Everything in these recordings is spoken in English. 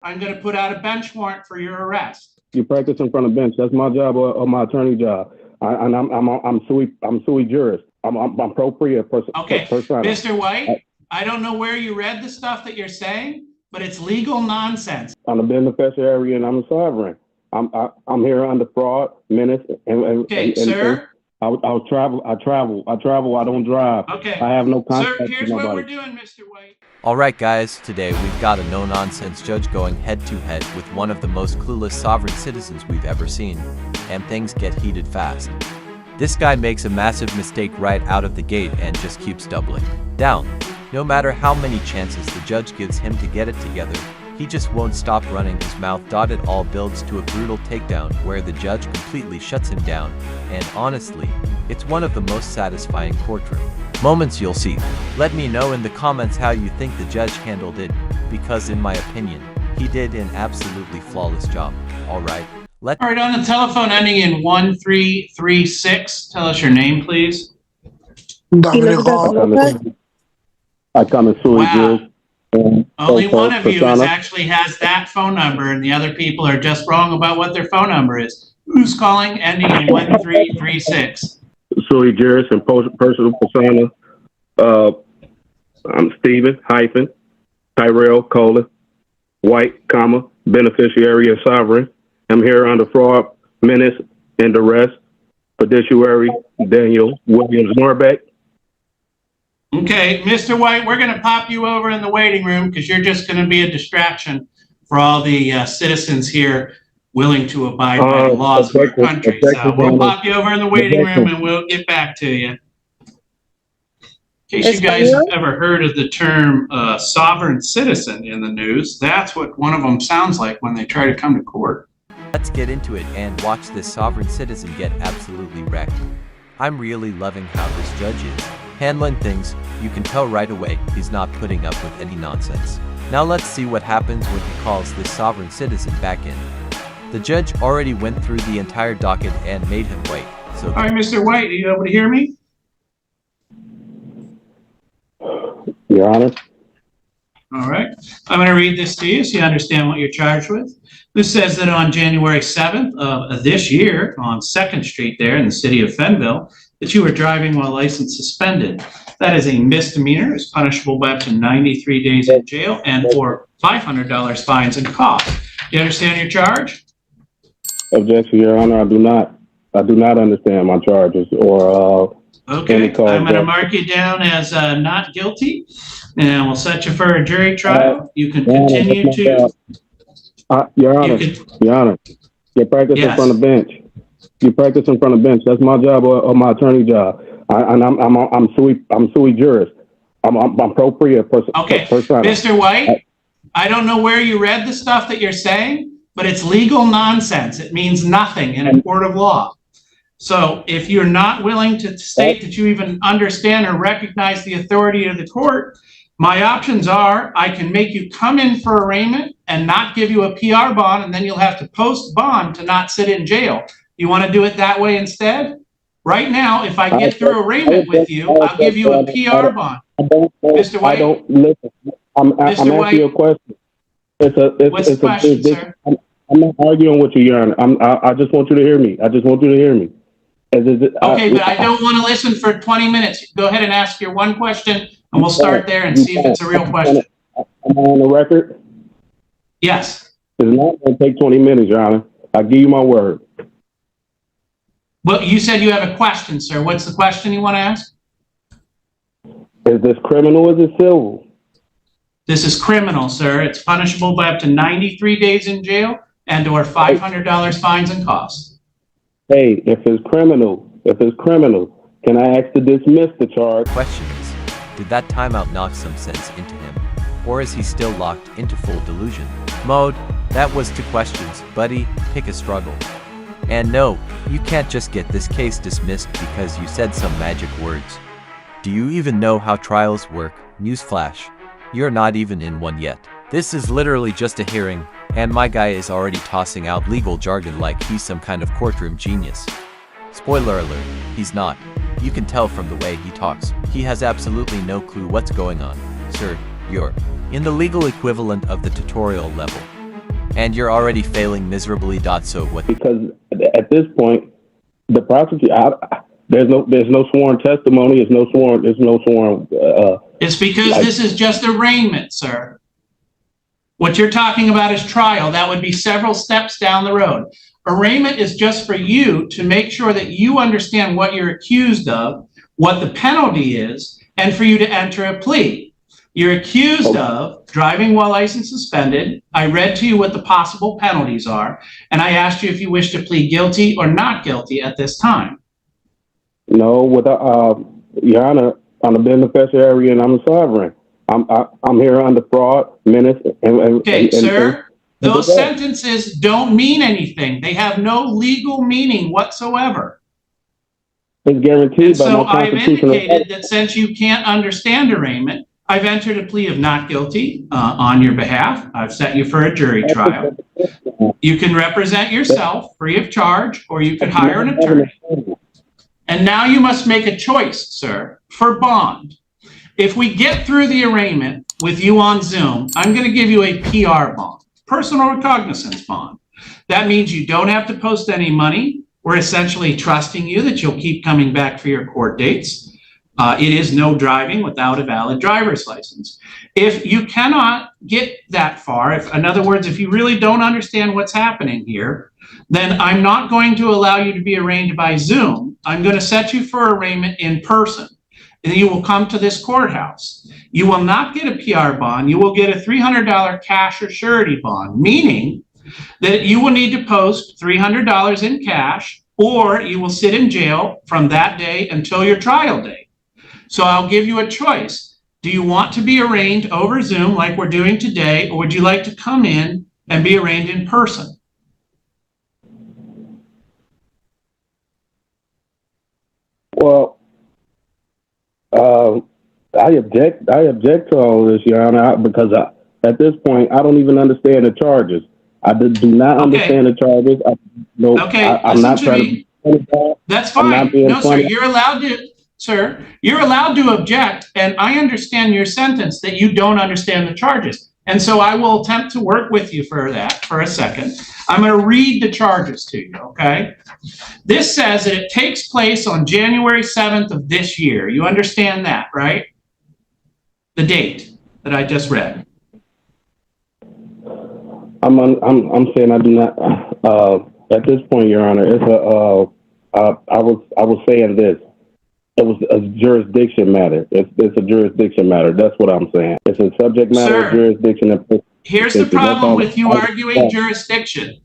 I'm going to put out a bench warrant for your arrest. You practice in front of bench. That's my job or my attorney job. I'm sui juris. I'm appropriate person. Okay, Mr. White, I don't know where you read the stuff that you're saying, but it's legal nonsense. I'm a beneficiary and I'm a sovereign. I'm here under fraud, menace, and sir. I'll travel. I travel. I don't drive. Okay. I have no contact. Sir, here's what we're doing, Mr. White. Alright guys, today we've got a no-nonsense judge going head-to-head with one of the most clueless sovereign citizens we've ever seen, and things get heated fast. This guy makes a massive mistake right out of the gate and just keeps doubling down. No matter how many chances the judge gives him to get it together, he just won't stop running his mouth. It all builds to a brutal takedown where the judge completely shuts him down, and honestly, it's one of the most satisfying courtroom moments you'll see. Let me know in the comments how you think the judge handled it, because in my opinion, he did an absolutely flawless job. Alright, All right, on the telephone ending in 1336, tell us your name, please. I come in sui juris. Only one of you actually has that phone number, and the other people are just wrong about what their phone number is. Who's calling ending in 1336? Sui juris and personal persona. I'm Stephen Tyrell White, beneficiary and sovereign. I'm here under fraud, menace, and duress. Fiduciary Daniel Williams Norbeck. Okay, Mr. White, we're going to pop you over in the waiting room because you're just going to be a distraction for all the citizens here willing to abide by the laws of our country. So we'll pop you over in the waiting room and we'll get back to you. In case you guys have ever heard of the term sovereign citizen in the news, that's what one of them sounds like when they try to come to court. Let's get into it and watch this sovereign citizen get absolutely wrecked. I'm really loving how this judge is handling things. You can tell right away he's not putting up with any nonsense. Now let's see what happens when he calls this sovereign citizen back in. The judge already went through the entire docket and made him wait. So all right, Mr. White, are you able to hear me? Your Honor. All right, I'm going to read this to you so you understand what you're charged with. This says that on January 7th of this year on 2nd Street there in the city of Fenville, that you were driving while license suspended. That is a misdemeanor. It's punishable by up to 93 days in jail and or $500 fines and costs. Do you understand your charge? Objection, Your Honor. I do not understand my charges or okay, I'm going to mark you down as not guilty, and we'll set you for a jury trial. You can continue to... Your Honor, you practice in front of bench. You practice in front of bench. That's my job or my attorney job. I'm sui juris. I'm appropriate person. Okay, Mr. White, I don't know where you read the stuff that you're saying, but it's legal nonsense. It means nothing in a court of law. So if you're not willing to state that you even understand or recognize the authority of the court, my options are I can make you come in for arraignment and not give you a PR bond, and then you'll have to post bond to not sit in jail. You want to do it that way instead? Right now, if I get through arraignment with you, I'll give you a PR bond. Mr. White? I don't listen. I'm asking you a question. What's the question, sir? I'm not arguing with you, Your Honor. I just want you to hear me. Okay, but I don't want to listen for 20 minutes. Go ahead and ask your one question, and we'll start there and see if it's a real question. Am I on the record? Yes. It's not going to take 20 minutes, Your Honor. I give you my word. Well, you said you have a question, sir. What's the question you want to ask? Is this criminal or is it civil? This is criminal, sir. It's punishable by up to 93 days in jail and or $500 fines and costs. Hey, if it's criminal, can I ask to dismiss the charge? Question is, did that timeout knock some sense into him? Or is he still locked into full delusion mode? That was 2 questions, buddy. Pick a struggle. And no, you can't just get this case dismissed because you said some magic words. Do you even know how trials work? Newsflash. You're not even in one yet. This is literally just a hearing, and my guy is already tossing out legal jargon like he's some kind of courtroom genius. Spoiler alert, he's not. You can tell from the way he talks. He has absolutely no clue what's going on. Sir, you're in the legal equivalent of the tutorial level. And you're already failing miserably. So what? Because at this point, the prosecutor, there's no sworn testimony. There's no sworn. It's because this is just arraignment, sir. What you're talking about is trial. That would be several steps down the road. Arraignment is just for you to make sure that you understand what you're accused of, what the penalty is, and for you to enter a plea. You're accused of driving while license suspended. I read to you what the possible penalties are, and I asked you if you wish to plead guilty or not guilty at this time. No, Your Honor, I'm a beneficiary and I'm a sovereign. I'm here under fraud, menace, okay, sir. Those sentences don't mean anything. They have no legal meaning whatsoever. It's guaranteed by so my constitutional. I've indicated that since you can't understand arraignment, I've entered a plea of not guilty on your behalf. I've set you for a jury trial. You can represent yourself free of charge, or you can hire an attorney. And now you must make a choice, sir, for bond. If we get through the arraignment with you on Zoom, I'm going to give you a PR bond, personal recognizance bond. That means you don't have to post any money. We're essentially trusting you that you'll keep coming back for your court dates. It is no driving without a valid driver's license. If you cannot get that far, in other words, if you really don't understand what's happening here, then I'm not going to allow you to be arraigned by Zoom. I'm going to set you for arraignment in person. And you will come to this courthouse. You will not get a PR bond. You will get a $300 cash or surety bond, meaning that you will need to post $300 in cash, or you will sit in jail from that day until your trial date. So I'll give you a choice. Do you want to be arraigned over Zoom like we're doing today, or would you like to come in and be arraigned in person? Well, I object to all of this, Your Honor, because at this point, I don't even understand the charges. I do not understand the charges. I'm not trying to. That's fine. No, sir, you're allowed to. Sir, you're allowed to object, and I understand your sentence that you don't understand the charges. And so I will attempt to work with you for that for a second. I'm going to read the charges to you, okay? This says that it takes place on January 7th of this year. You understand that, right? The date that I just read. I'm saying I do not. At this point, Your Honor, it's I was saying this. It was a jurisdiction matter. It's a jurisdiction matter. That's what I'm saying. It's a subject matter, jurisdiction. Here's the problem with you arguing jurisdiction.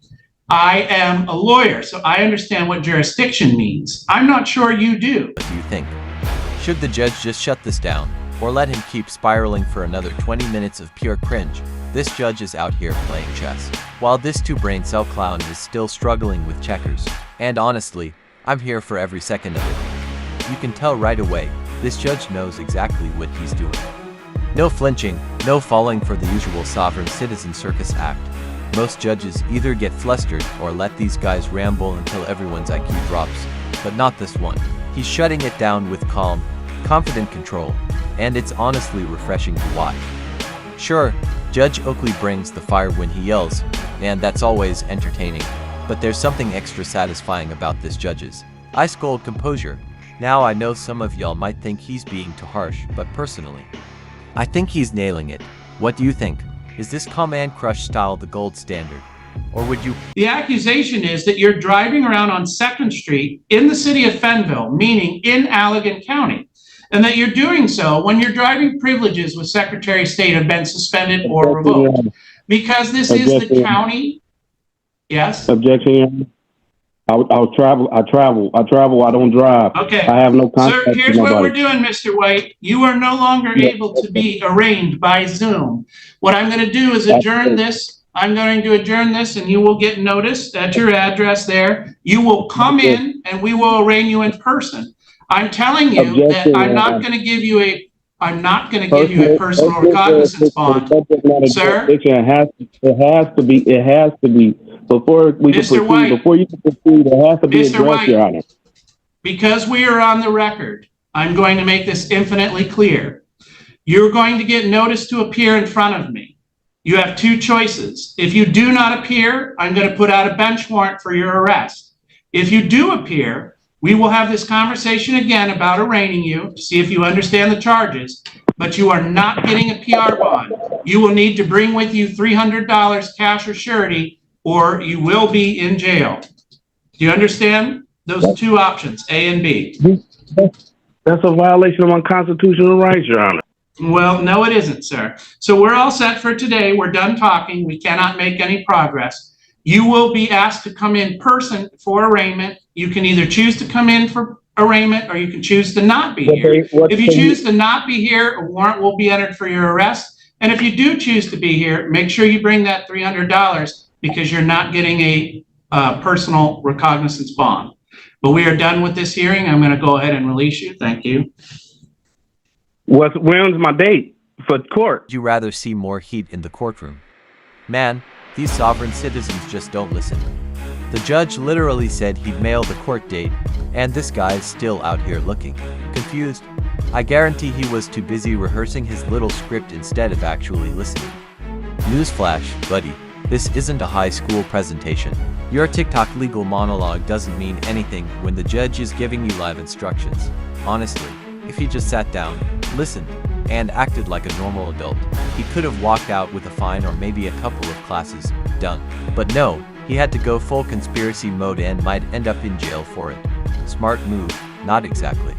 I am a lawyer, so I understand what jurisdiction means. I'm not sure you do. What do you think? Should the judge just shut this down, or let him keep spiraling for another 20 minutes of pure cringe? This judge is out here playing chess, while this two-brain cell clown is still struggling with checkers. And honestly, I'm here for every second of it. You can tell right away, this judge knows exactly what he's doing. No flinching, no falling for the usual sovereign citizen circus act. Most judges either get flustered or let these guys ramble until everyone's IQ drops, but not this one. He's shutting it down with calm, confident control, and it's honestly refreshing to watch. Sure, Judge Oakley brings the fire when he yells, and that's always entertaining, but there's something extra satisfying about this judge's ice-cold composure. Now I know some of y'all might think he's being too harsh, but personally, I think he's nailing it. What do you think? Is this command crush style the gold standard? Or would you? The accusation is that you're driving around on 2nd Street in the city of Fenville, meaning in Allegan County, and that you're doing so when your driving privileges with Secretary of State have been suspended or revoked. Because this is the county. Yes? Objection. I travel. I don't drive. Okay. I have no contact. Sir, here's what we're doing, Mr. White. You are no longer able to be arraigned by Zoom. What I'm going to do is adjourn this. I'm going to adjourn this, and you will get notice at your address there. You will come in, and we will arraign you in person. I'm telling you that I'm not going to give you a personal recognizance bond, sir. It has to be. Before we can proceed, before you can proceed, it has to be addressed, Your Honor. Because we are on the record, I'm going to make this infinitely clear. You're going to get notice to appear in front of me. You have two choices. If you do not appear, I'm going to put out a bench warrant for your arrest. If you do appear, we will have this conversation again about arraigning you to see if you understand the charges, but you are not getting a PR bond. You will need to bring with you $300 cash or surety, or you will be in jail. Do you understand those two options, A and B? That's a violation of my constitutional rights, Your Honor. Well, no, it isn't, sir. So we're all set for today. We're done talking. We cannot make any progress. You will be asked to come in person for arraignment. You can either choose to come in for arraignment or you can choose to not be here. If you choose to not be here, a warrant will be entered for your arrest. And if you do choose to be here, make sure you bring that $300 because you're not getting a personal recognizance bond. But we are done with this hearing. I'm going to go ahead and release you. Thank you. When's my date for court? Would you rather see more heat in the courtroom? Man, these sovereign citizens just don't listen. The judge literally said he'd mail the court date, and this guy's still out here looking confused. I guarantee he was too busy rehearsing his little script instead of actually listening. Newsflash, buddy, this isn't a high school presentation. Your TikTok legal monologue doesn't mean anything when the judge is giving you live instructions. Honestly, if he just sat down, listened, and acted like a normal adult, he could have walked out with a fine or maybe a couple of classes, done. But no, he had to go full conspiracy mode and might end up in jail for it. Smart move, not exactly.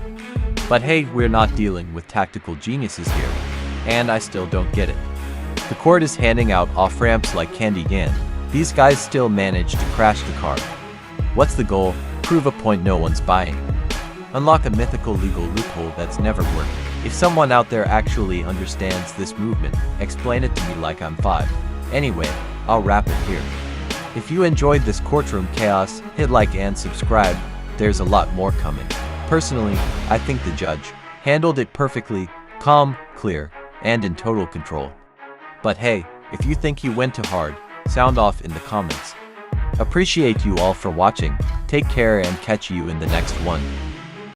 But hey, we're not dealing with tactical geniuses here, and I still don't get it. The court is handing out off-ramps like candy and these guys still manage to crash the car. What's the goal? Prove a point no one's buying. Unlock a mythical legal loophole that's never worked. If someone out there actually understands this movement, explain it to me like I'm 5. Anyway, I'll wrap it here. If you enjoyed this courtroom chaos, hit like and subscribe. There's a lot more coming. Personally, I think the judge handled it perfectly, calm, clear, and in total control. But hey, if you think he went too hard, sound off in the comments. Appreciate you all for watching. Take care and catch you in the next one.